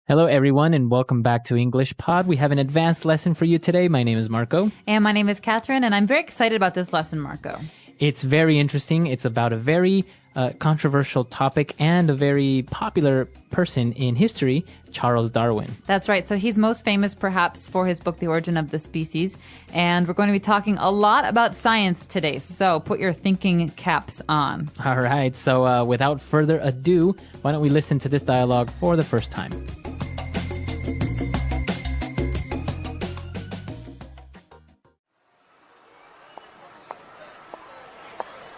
Hello, everyone, and welcome back to English Pod. We have an advanced lesson for you today. My name is Marco. And my name is Catherine, and I'm very excited about this lesson, Marco. It's very interesting. It's about a very controversial topic and a very popular person in history, Charles Darwin. That's right. So he's most famous perhaps for his book, The Origin of the Species. And we're going to be talking a lot about science today. So put your thinking caps on. All right. So without further ado, why don't we listen to this dialogue for the first time?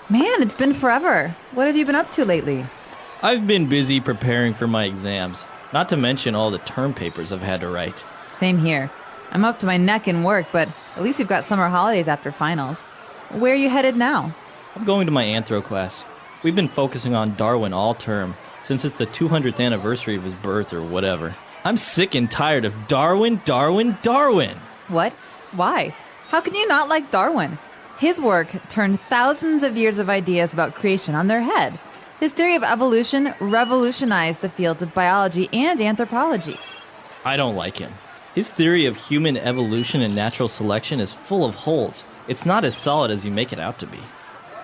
Man, it's been forever. What have you been up to lately? I've been busy preparing for my exams, not to mention all the term papers I've had to write. Same here. I'm up to my neck in work, but at least we've got summer holidays after finals. Where are you headed now? I'm going to my anthro class. We've been focusing on Darwin all term, since it's the 200th anniversary of his birth or whatever. I'm sick and tired of Darwin, Darwin, Darwin! What? Why? How can you not like Darwin? His work turned thousands of years of ideas about creation on their head. His theory of evolution revolutionized the fields of biology and anthropology. I don't like him. His theory of human evolution and natural selection is full of holes. It's not as solid as you make it out to be.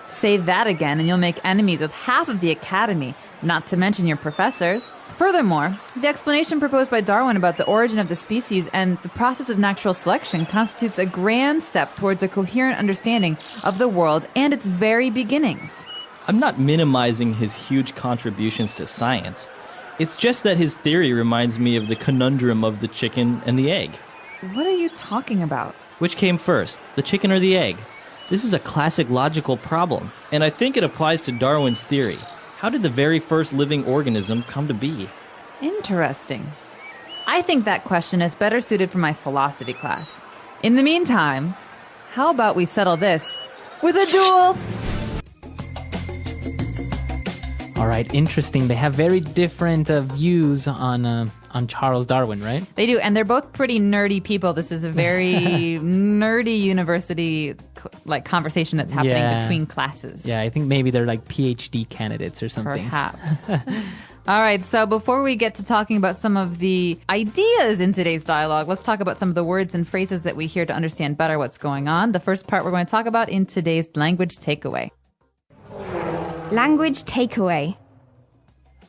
Say that again and you'll make enemies with half of the academy, not to mention your professors. Furthermore, the explanation proposed by Darwin about the origin of the species and the process of natural selection constitutes a grand step towards a coherent understanding of the world and its very beginnings. I'm not minimizing his huge contributions to science. It's just that his theory reminds me of the conundrum of the chicken and the egg. What are you talking about? Which came first, the chicken or the egg? This is a classic logical problem, and I think it applies to Darwin's theory. How did the very first living organism come to be? Interesting. I think that question is better suited for my philosophy class. In the meantime, how about we settle this with a duel? All right, interesting. They have very different views on Charles Darwin, right? They do, and they're both pretty nerdy people. This is a very nerdy university conversation that's happening between classes. Yeah, I think maybe they're like PhD candidates or something. Perhaps. All right, so before we get to talking about some of the ideas in today's dialogue, let's talk about some of the words and phrases that we hear to understand better what's going on. The first part we're going to talk about in today's language takeaway. Language takeaway.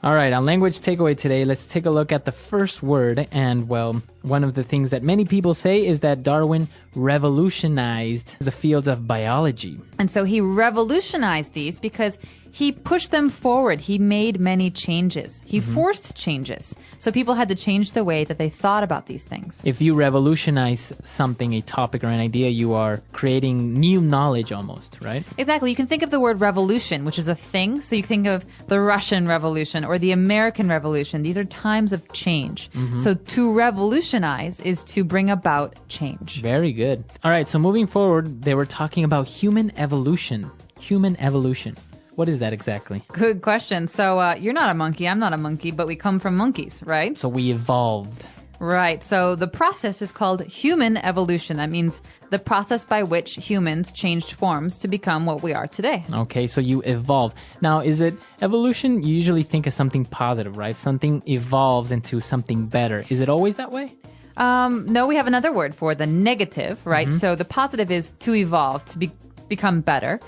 All right, on language takeaway today, let's take a look at the first word. And, well, one of the things that many people say is that Darwin revolutionized the fields of biology. And so he revolutionized these because he pushed them forward. He made many changes. He forced changes. So people had to change the way that they thought about these things. If you revolutionize something, a topic or an idea, you are creating new knowledge almost, right? Exactly. You can think of the word revolution, which is a thing. So you think of the Russian Revolution or the American Revolution. These are times of change. So to revolutionize is to bring about change. Very good. All right, so moving forward, they were talking about human evolution. Human evolution. What is that exactly? Good question. So you're not a monkey, I'm not a monkey, but we come from monkeys, right? So we evolved. Right. So the process is called human evolution. That means the process by which humans changed forms to become what we are today. Okay, so you evolve. Now, is it evolution? You usually think of something positive, right? Something evolves into something better. Is it always that way? No, we have another word for the negative, right? So the positive is to evolve, to become better.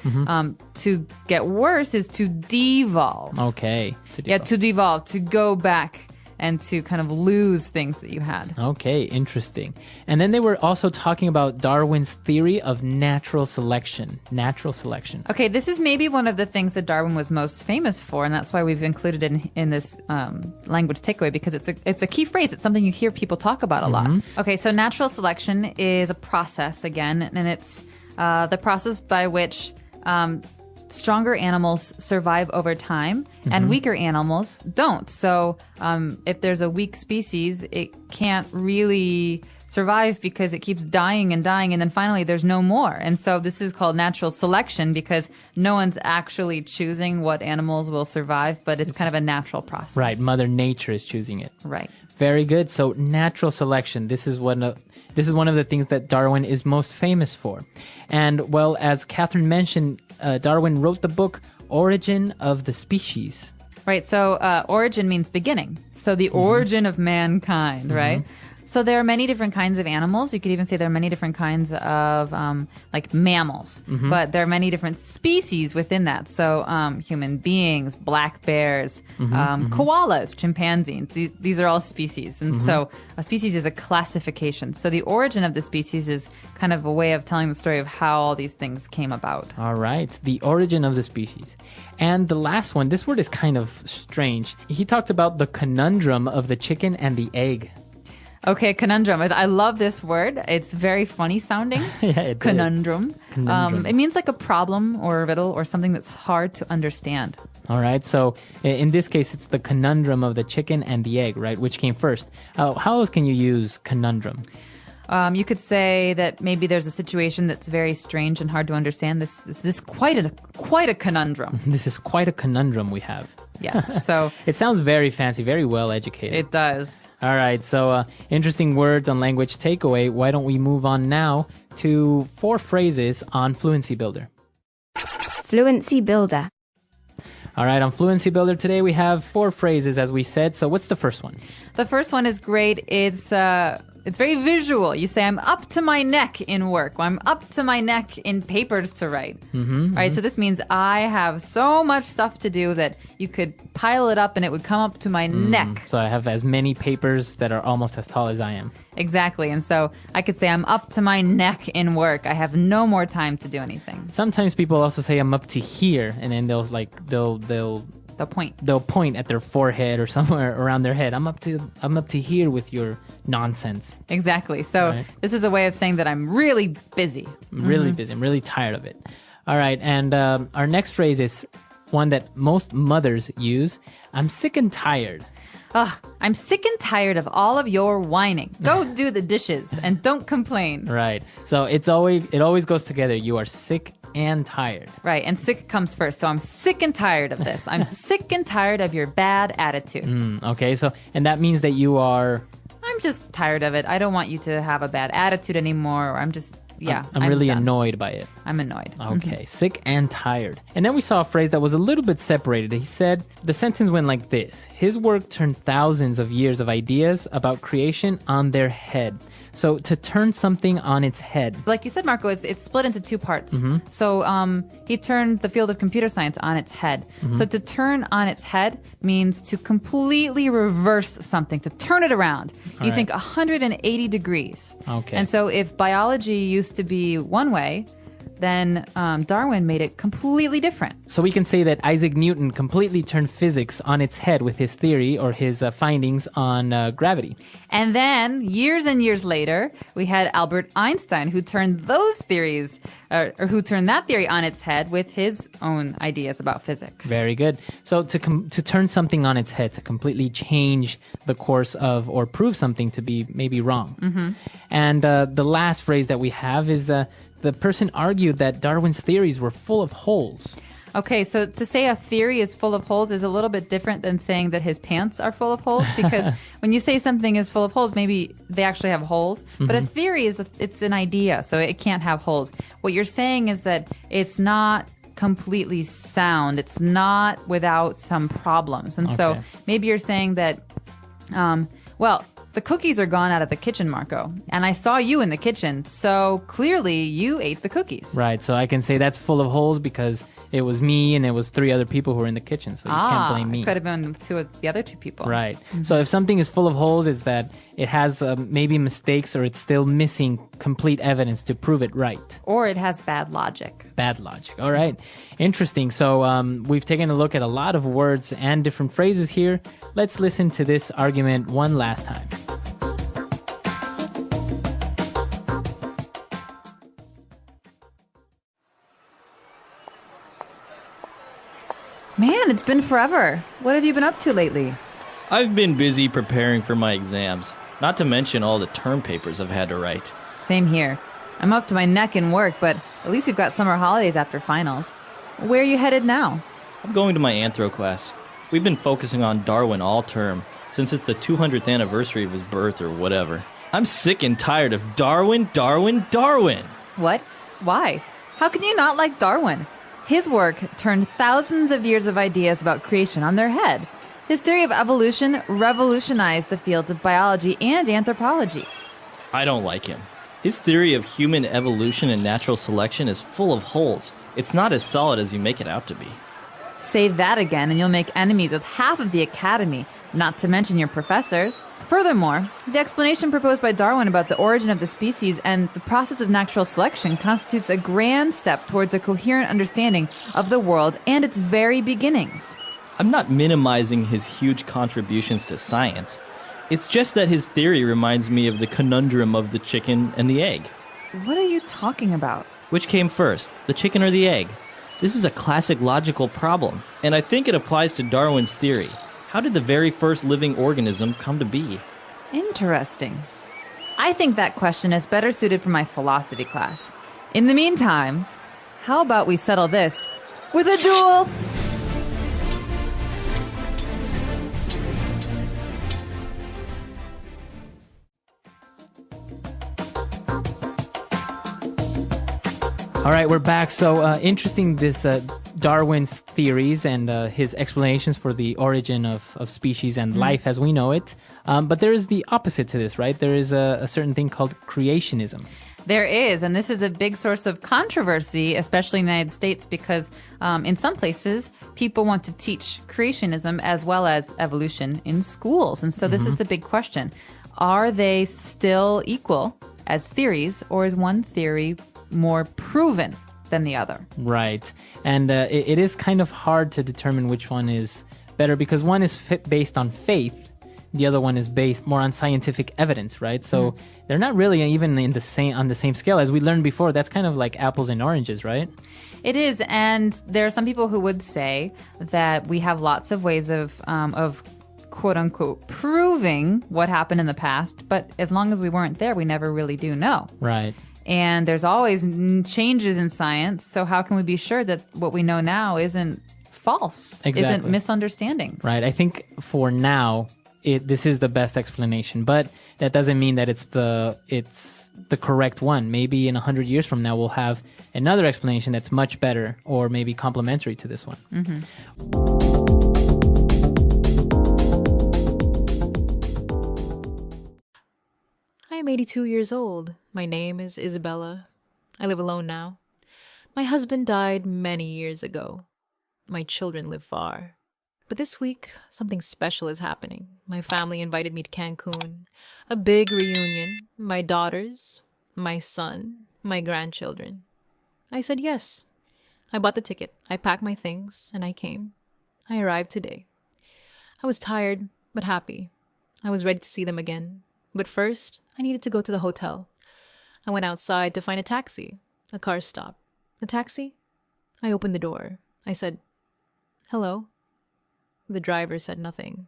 To get worse is to devolve. Okay. Yeah, to devolve, to go back and to kind of lose things that you had. Okay, interesting. And then they were also talking about Darwin's theory of natural selection. Natural selection. Okay, this is maybe one of the things that Darwin was most famous for, and that's why we've included it in this language takeaway, because it's a key phrase. It's something you hear people talk about a lot. Okay, so natural selection is a process, again, and it's the process by which stronger animals survive over time and weaker animals don't. So if there's a weak species, it can't really survive because it keeps dying and dying, and then finally there's no more. And so this is called natural selection because no one's actually choosing what animals will survive, but it's kind of a natural process. Right, Mother Nature is choosing it. Right. Very good. So natural selection, this is one of the things that Darwin is most famous for. And, well, as Catherine mentioned, Darwin wrote the book Origin of the Species. Right. So origin means beginning. So the origin of mankind, right? So there are many different kinds of animals. You could even say there are many different kinds of like mammals, but there are many different species within that. So human beings, black bears, koalas, chimpanzees. These are all species. And so a species is a classification. So the origin of the species is kind of a way of telling the story of how all these things came about. All right. The origin of the species. And the last one, this word is kind of strange. He talked about the conundrum of the chicken and the egg. Okay, conundrum. I love this word. It's very funny sounding. Yeah, it conundrum. Conundrum. It means like a problem or a riddle or something that's hard to understand. All right. So in this case, it's the conundrum of the chicken and the egg, right? Which came first? How else can you use conundrum? You could say that maybe there's a situation that's very strange and hard to understand. This is quite a conundrum. This is quite a conundrum we have. Yes. So It sounds very fancy, very well educated. it does. All right. So interesting words on language takeaway. Why don't we move on now to 4 phrases on Fluency Builder? Fluency Builder. All right. On Fluency Builder today, we have 4 phrases, as we said. So what's the first one? The first one is great. It's very visual. You say, I'm up to my neck in work. Or I'm up to my neck in papers to write. All right, so this means I have so much stuff to do that you could pile it up and it would come up to my neck. So I have as many papers that are almost as tall as I am. Exactly. And so I could say, I'm up to my neck in work. I have no more time to do anything. Sometimes people also say I'm up to here, and then they'll The point. they'll point at their forehead or somewhere around their head. I'm up to here with your nonsense. Exactly. So Right. this is a way of saying that I'm really busy. I'm really busy. I'm really tired of it. All right. And our next phrase is one that most mothers use. I'm sick and tired. Ugh, I'm sick and tired of all of your whining. Go do the dishes and don't complain. Right. So it always goes together. You are sick and tired. Right, and sick comes first. So I'm sick and tired of this. I'm sick and tired of your bad attitude. Okay. So, and that means that you are. I'm just tired of it. I don't want you to have a bad attitude anymore. Or I'm really done. annoyed by it. I'm annoyed. Okay, sick and tired. And then we saw a phrase that was a little bit separated. He said, the sentence went like this. His work turned thousands of years of ideas about creation on their head. So to turn something on its head. Like you said, Marco, it's split into 2 parts. So he turned the field of computer science on its head. So to turn on its head means to completely reverse something, to turn it around. You think 180 degrees. Okay. And so if biology used to be one way, then Darwin made it completely different. So we can say that Isaac Newton completely turned physics on its head with his theory or his findings on gravity. And then, years and years later, we had Albert Einstein, who turned those theories, or who turned that theory on its head with his own ideas about physics. Very good. So to turn something on its head, to completely change the course of or prove something to be maybe wrong. And the last phrase that we have is the person argued that Darwin's theories were full of holes. Okay, so to say a theory is full of holes is a little bit different than saying that his pants are full of holes, because when you say something is full of holes, maybe they actually have holes. But a theory it's an idea, so it can't have holes. What you're saying is that it's not completely sound. It's not without some problems. And so maybe you're saying that, the cookies are gone out of the kitchen, Marco, and I saw you in the kitchen, so clearly you ate the cookies. Right, so I can say that's full of holes because it was me and it was 3 other people who were in the kitchen, so you can't blame me. It could have been the other 2 people. Right. So if something is full of holes, it's that it has maybe mistakes or it's still missing complete evidence to prove it right. Or it has bad logic. Bad logic. All right. Interesting. So we've taken a look at a lot of words and different phrases here. Let's listen to this argument one last time. Man, it's been forever. What have you been up to lately? I've been busy preparing for my exams, not to mention all the term papers I've had to write. Same here. I'm up to my neck in work, but at least we've got summer holidays after finals. Where are you headed now? I'm going to my anthro class. We've been focusing on Darwin all term, since it's the 200th anniversary of his birth or whatever. I'm sick and tired of Darwin, Darwin, Darwin! What? Why? How can you not like Darwin? His work turned thousands of years of ideas about creation on their head. His theory of evolution revolutionized the fields of biology and anthropology. I don't like him. His theory of human evolution and natural selection is full of holes. It's not as solid as you make it out to be. Say that again and you'll make enemies with half of the academy, not to mention your professors. Furthermore, the explanation proposed by Darwin about the origin of the species and the process of natural selection constitutes a grand step towards a coherent understanding of the world and its very beginnings. I'm not minimizing his huge contributions to science. It's just that his theory reminds me of the conundrum of the chicken and the egg. What are you talking about? Which came first, the chicken or the egg? This is a classic logical problem, and I think it applies to Darwin's theory. How did the very first living organism come to be? Interesting. I think that question is better suited for my philosophy class. In the meantime, how about we settle this with a duel? All right, we're back. So interesting, this Darwin's theories and his explanations for the origin of species and life as we know it. But there is the opposite to this, right? There is a certain thing called creationism. There is, and this is a big source of controversy, especially in the United States, because in some places, people want to teach creationism as well as evolution in schools. And so this is the big question. Are they still equal as theories, or is one theory more proven than the other? Right. And it is kind of hard to determine which one is better because one is based on faith. The other one is based more on scientific evidence, right? So they're not really even on the same scale. As we learned before, that's kind of like apples and oranges, right? It is, and there are some people who would say that we have lots of ways of quote unquote proving what happened in the past, but as long as we weren't there, we never really do know. Right. And there's always changes in science, so how can we be sure that what we know now isn't false, isn't misunderstandings? Right. I think for now, this is the best explanation, but that doesn't mean that it's the correct one. Maybe in 100 years from now, we'll have another explanation that's much better or maybe complementary to this one. I am 82 years old. My name is Isabella. I live alone now. My husband died many years ago. My children live far. But this week, something special is happening. My family invited me to Cancun. A big reunion. My daughters, my son, my grandchildren. I said yes. I bought the ticket. I packed my things, and I came. I arrived today. I was tired, but happy. I was ready to see them again. But first, I needed to go to the hotel. I went outside to find a taxi. A car stopped. A taxi? I opened the door. I said, "Hello." The driver said nothing.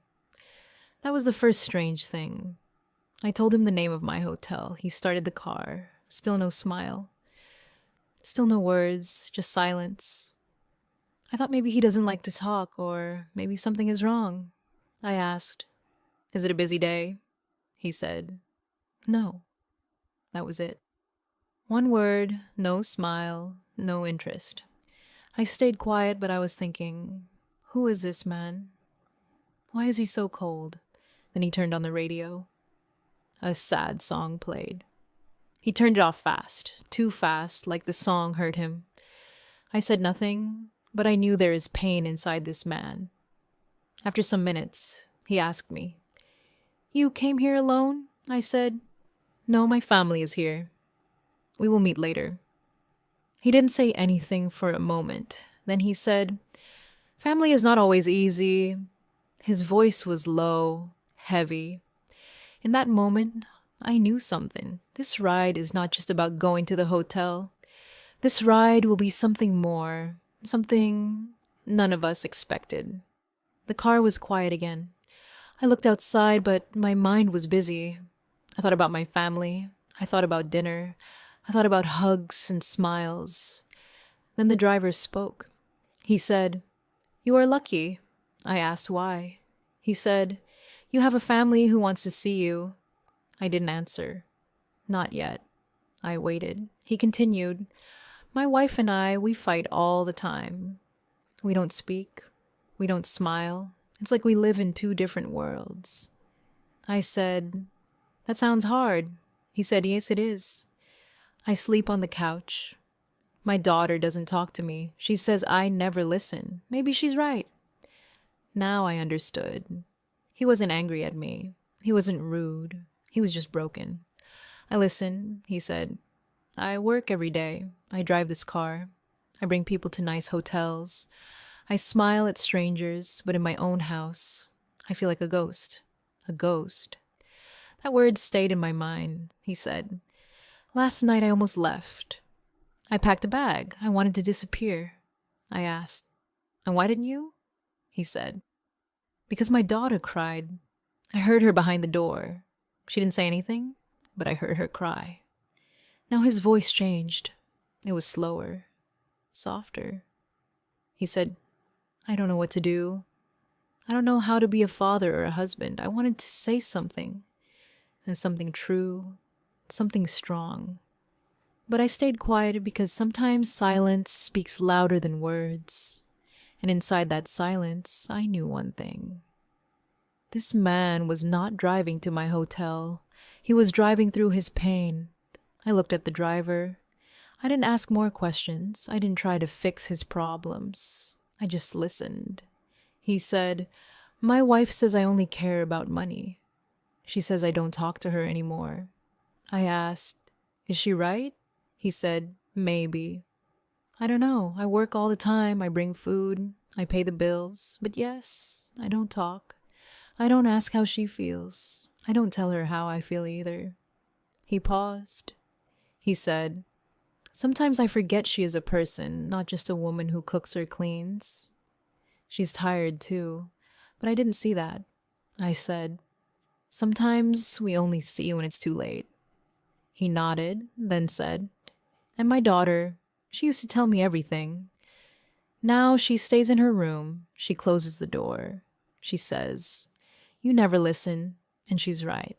That was the first strange thing. I told him the name of my hotel. He started the car. Still no smile. Still no words, just silence. I thought maybe he doesn't like to talk, or maybe something is wrong. I asked, "Is it a busy day?" He said, "No." That was it. One word, no smile, no interest. I stayed quiet, but I was thinking, who is this man? Why is he so cold? Then he turned on the radio. A sad song played. He turned it off fast, too fast, like the song hurt him. I said nothing, but I knew there is pain inside this man. After some minutes, he asked me, "You came here alone?" I said, "No, my family is here. We will meet later." He didn't say anything for a moment. Then he said, "Family is not always easy." His voice was low, heavy. In that moment, I knew something. This ride is not just about going to the hotel. This ride will be something more, something none of us expected. The car was quiet again. I looked outside, but my mind was busy. I thought about my family. I thought about dinner. I thought about hugs and smiles. Then the driver spoke. He said, "You are lucky." I asked why. He said, "You have a family who wants to see you." I didn't answer. Not yet. I waited. He continued, My wife and I, we fight all the time. We don't speak. We don't smile. It's like we live in two different worlds. I said, "That sounds hard." He said, "Yes, it is." I sleep on the couch. My daughter doesn't talk to me. She says I never listen. Maybe she's right. Now I understood. He wasn't angry at me. He wasn't rude. He was just broken. I listen, he said. I work every day. I drive this car. I bring people to nice hotels. I smile at strangers, but in my own house, I feel like a ghost. A ghost. That word stayed in my mind, he said. Last night I almost left. I packed a bag. I wanted to disappear. I asked, "And why didn't you?" He said, "Because my daughter cried. I heard her behind the door. She didn't say anything, but I heard her cry." Now his voice changed. It was slower, softer. He said, "I don't know what to do. I don't know how to be a father or a husband. I wanted to say something, and something true, something strong. But I stayed quiet because sometimes silence speaks louder than words. And inside that silence, I knew one thing. This man was not driving to my hotel. He was driving through his pain. I looked at the driver. I didn't ask more questions. I didn't try to fix his problems. I just listened. He said, "My wife says I only care about money. She says I don't talk to her anymore." I asked, "Is she right?" He said, "Maybe. I don't know. I work all the time. I bring food. I pay the bills. But yes, I don't talk. I don't ask how she feels. I don't tell her how I feel either." He paused. He said, "Sometimes I forget she is a person, not just a woman who cooks or cleans. She's tired too, but I didn't see that." I said, "Sometimes we only see when it's too late." He nodded, then said, "And my daughter, she used to tell me everything. Now she stays in her room. She closes the door. She says, 'You never listen,' and she's right."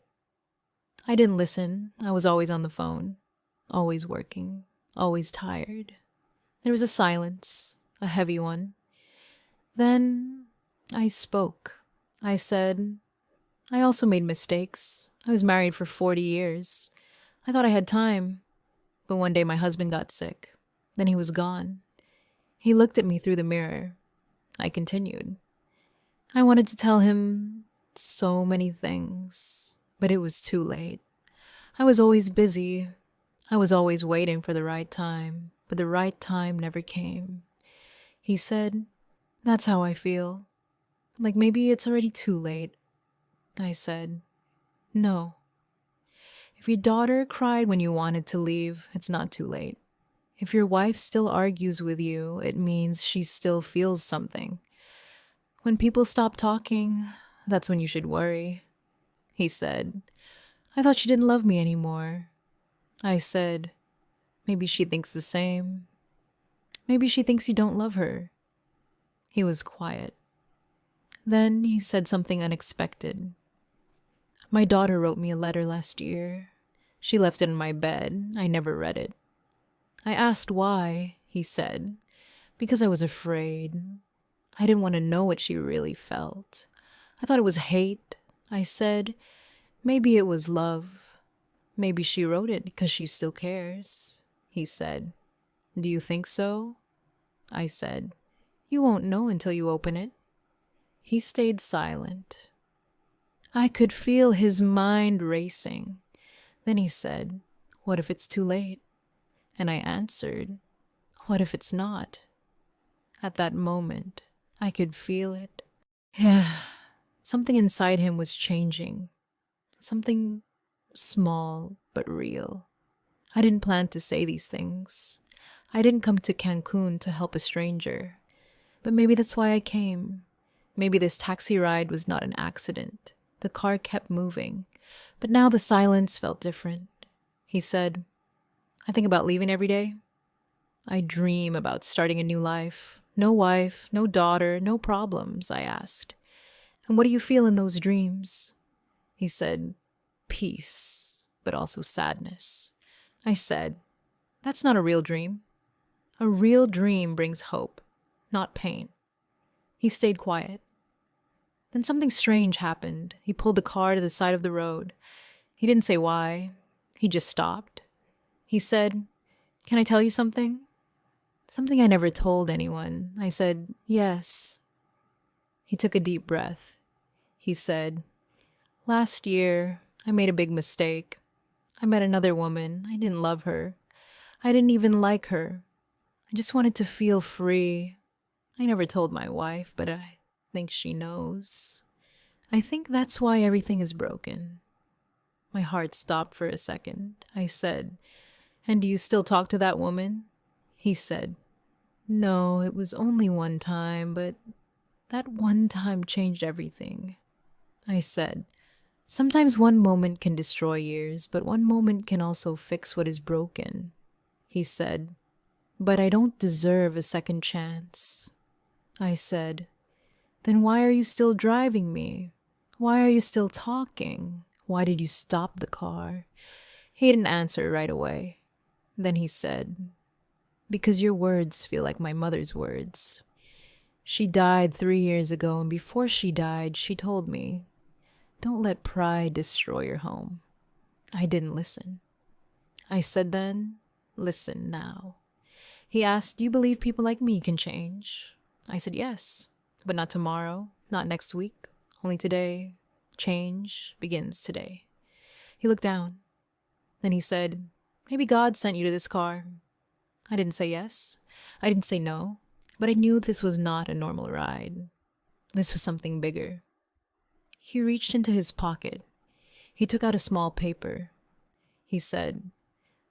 I didn't listen. I was always on the phone, always working, always tired. There was a silence, a heavy one. Then I spoke. I said, "I also made mistakes. I was married for 40 years. I thought I had time. But one day my husband got sick. Then he was gone. He looked at me through the mirror. I continued. I wanted to tell him so many things, but it was too late. I was always busy. I was always waiting for the right time, but the right time never came." He said, "That's how I feel. Like maybe it's already too late." I said, "No. If your daughter cried when you wanted to leave, it's not too late. If your wife still argues with you, it means she still feels something. When people stop talking, that's when you should worry." He said, "I thought she didn't love me anymore." I said, "Maybe she thinks the same. Maybe she thinks you don't love her." He was quiet. Then he said something unexpected. "My daughter wrote me a letter last year. She left it in my bed. I never read it." I asked why. He said, "Because I was afraid. I didn't want to know what she really felt. I thought it was hate." I said, "Maybe it was love. Maybe she wrote it because she still cares." He said, "Do you think so?" I said, "You won't know until you open it." He stayed silent. I could feel his mind racing. Then he said, "What if it's too late?" And I answered, "What if it's not?" At that moment, I could feel it. Yeah, something inside him was changing. Something small but real. I didn't plan to say these things. I didn't come to Cancun to help a stranger. But maybe that's why I came. Maybe this taxi ride was not an accident. The car kept moving, but now the silence felt different. He said, "I think about leaving every day. I dream about starting a new life. No wife, no daughter, no problems," I asked. "And what do you feel in those dreams?" He said, "Peace, but also sadness." I said, "That's not a real dream." A real dream brings hope, not pain. He stayed quiet. Then something strange happened. He pulled the car to the side of the road. He didn't say why. He just stopped. He said, "Can I tell you something?" Something I never told anyone. I said, "Yes." He took a deep breath. He said, "Last year, I made a big mistake. I met another woman. I didn't love her. I didn't even like her. I just wanted to feel free. I never told my wife, but I think she knows. I think that's why everything is broken." My heart stopped for a second. I said, "And do you still talk to that woman?" He said, "No, it was only one time, but that one time changed everything." I said, "Sometimes one moment can destroy years, but one moment can also fix what is broken." He said, "But I don't deserve a second chance." I said, "Then why are you still driving me? Why are you still talking? Why did you stop the car?" He didn't answer right away. Then he said, "Because your words feel like my mother's words. She died 3 years ago, and before she died, she told me, 'Don't let pride destroy your home.' I didn't listen." I said then, "Listen now." He asked, "Do you believe people like me can change?" I said, "Yes, but not tomorrow, not next week, only today. Change begins today." He looked down. Then he said, "Maybe God sent you to this car." I didn't say yes. I didn't say no. But I knew this was not a normal ride. This was something bigger. He reached into his pocket. He took out a small paper. He said,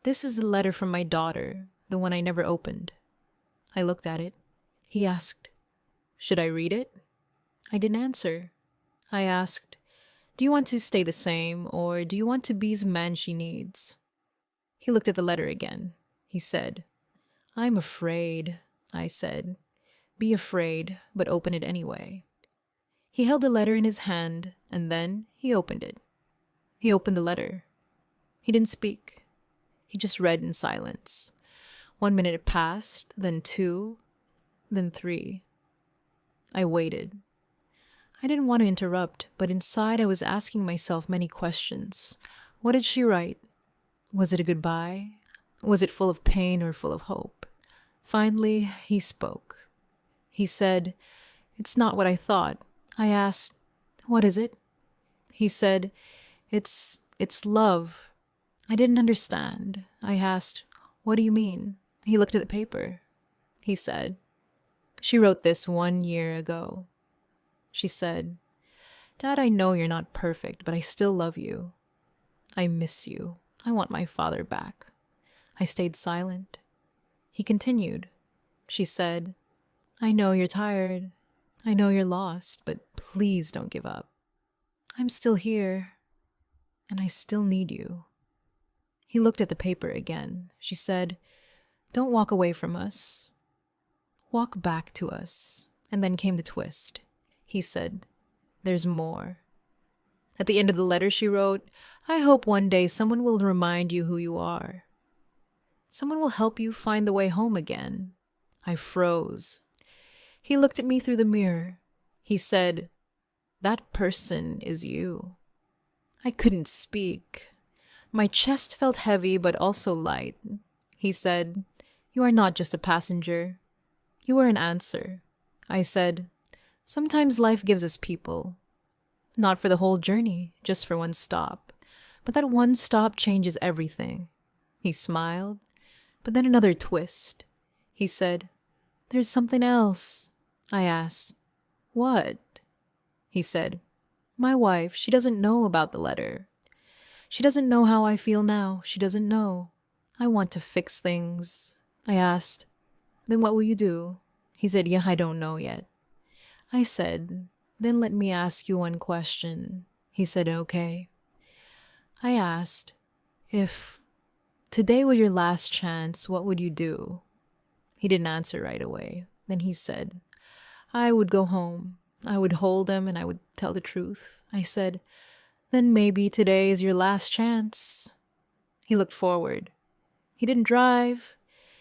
"This is the letter from my daughter, the one I never opened." I looked at it. He asked, "Should I read it?" I didn't answer. I asked, "Do you want to stay the same, or do you want to be the man she needs?" He looked at the letter again. He said, "I'm afraid." I said, "Be afraid, but open it anyway." He held the letter in his hand, and then he opened it. He opened the letter. He didn't speak. He just read in silence. 1 minute passed, then 2, then 3. I waited. I didn't want to interrupt, but inside I was asking myself many questions. What did she write? Was it a goodbye? Was it full of pain or full of hope? Finally, he spoke. He said, "It's not what I thought." I asked, "What is it?" He said, It's love." I didn't understand. I asked, "What do you mean?" He looked at the paper. He said, "She wrote this 1 year ago." She said, "Dad, I know you're not perfect, but I still love you. I miss you. I want my father back." I stayed silent. He continued. She said, "I know you're tired. I know you're lost, but please don't give up. I'm still here, and I still need you." He looked at the paper again. She said, "Don't walk away from us. Walk back to us." And then came the twist. He said, "There's more." At the end of the letter she wrote, "I hope one day someone will remind you who you are. Someone will help you find the way home again." I froze. He looked at me through the mirror. He said, "That person is you." I couldn't speak. My chest felt heavy but also light. He said, "You are not just a passenger. You are an answer." I said, "Sometimes life gives us people. Not for the whole journey, just for one stop. But that one stop changes everything." He smiled, but then another twist. He said, "There's something else." I asked, "What?" He said, "My wife, she doesn't know about the letter. She doesn't know how I feel now. She doesn't know. I want to fix things." I asked, "Then what will you do?" He said, "Yeah, I don't know yet." I said, "Then let me ask you one question." He said, "Okay." I asked, "If today was your last chance, what would you do?" He didn't answer right away. Then he said, "I would go home. I would hold them and I would tell the truth." I said, "Then maybe today is your last chance." He looked forward. He didn't drive.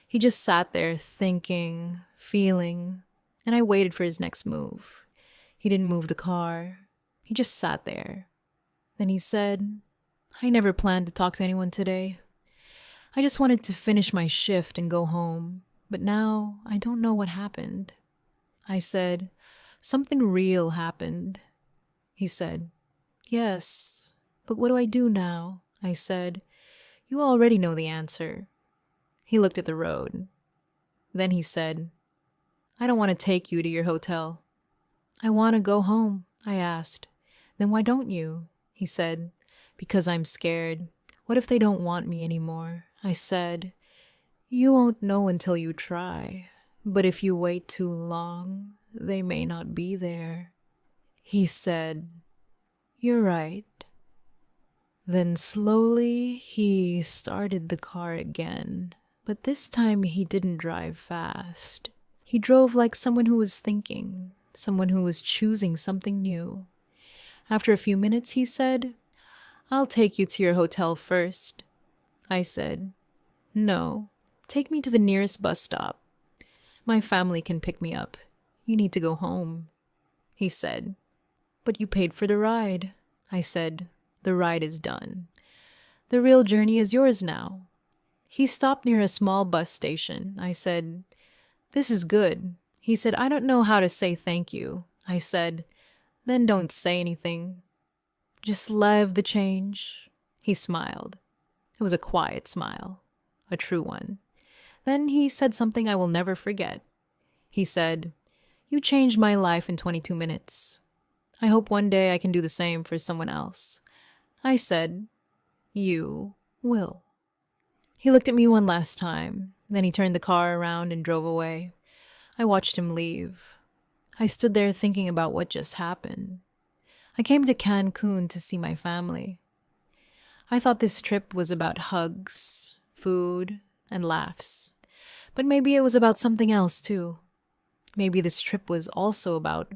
He just sat there thinking, feeling, and I waited for his next move. He didn't move the car. He just sat there. Then he said, I never planned to talk to anyone today. I just wanted to finish my shift and go home, but now I don't know what happened. I said, something real happened. He said, yes, but what do I do now? I said, you already know the answer. He looked at the road. Then he said, I don't want to take you to your hotel. I want to go home, I asked. Then why don't you? He said, because I'm scared. What if they don't want me anymore? I said, you won't know until you try. But if you wait too long, they may not be there. He said, you're right. Then slowly he started the car again, but this time he didn't drive fast. He drove like someone who was thinking, someone who was choosing something new. After a few minutes, he said, I'll take you to your hotel first. I said, no, take me to the nearest bus stop. My family can pick me up. You need to go home. He said, but you paid for the ride. I said, the ride is done. The real journey is yours now. He stopped near a small bus station. I said, this is good. He said, I don't know how to say thank you. I said, then don't say anything. Just love the change. He smiled. It was a quiet smile, a true one. Then he said something I will never forget. He said, you changed my life in 22 minutes. I hope one day I can do the same for someone else. I said, you will. He looked at me one last time. Then he turned the car around and drove away. I watched him leave. I stood there thinking about what just happened. I came to Cancun to see my family. I thought this trip was about hugs, food, and laughs. But maybe it was about something else too. Maybe this trip was also about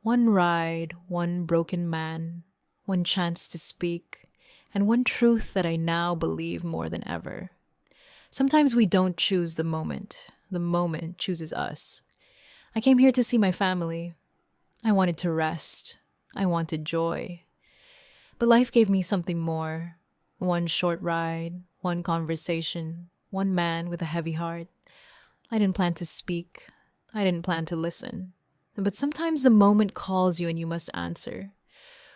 one ride, one broken man, one chance to speak, and one truth that I now believe more than ever. Sometimes we don't choose the moment chooses us. I came here to see my family. I wanted to rest. I wanted joy. But life gave me something more. One short ride, one conversation, one man with a heavy heart. I didn't plan to speak. I didn't plan to listen. But sometimes the moment calls you and you must answer.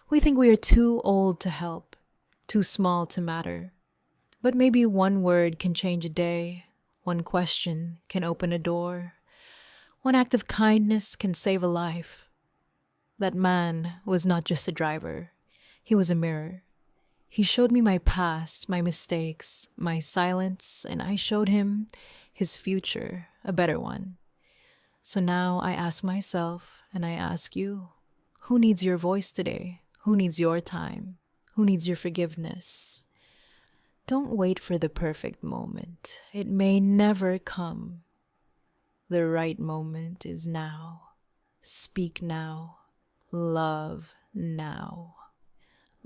We think we are too old to help, too small to matter. But maybe one word can change a day. One question can open a door. One act of kindness can save a life. That man was not just a driver. He was a mirror. He showed me my past, my mistakes, my silence, and I showed him his future, a better one. So now I ask myself, and I ask you, who needs your voice today? Who needs your time? Who needs your forgiveness? Don't wait for the perfect moment. It may never come. The right moment is now. Speak now. Love now.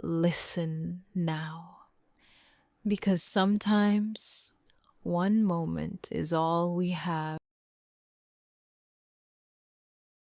Listen now. Because sometimes one moment is all we have.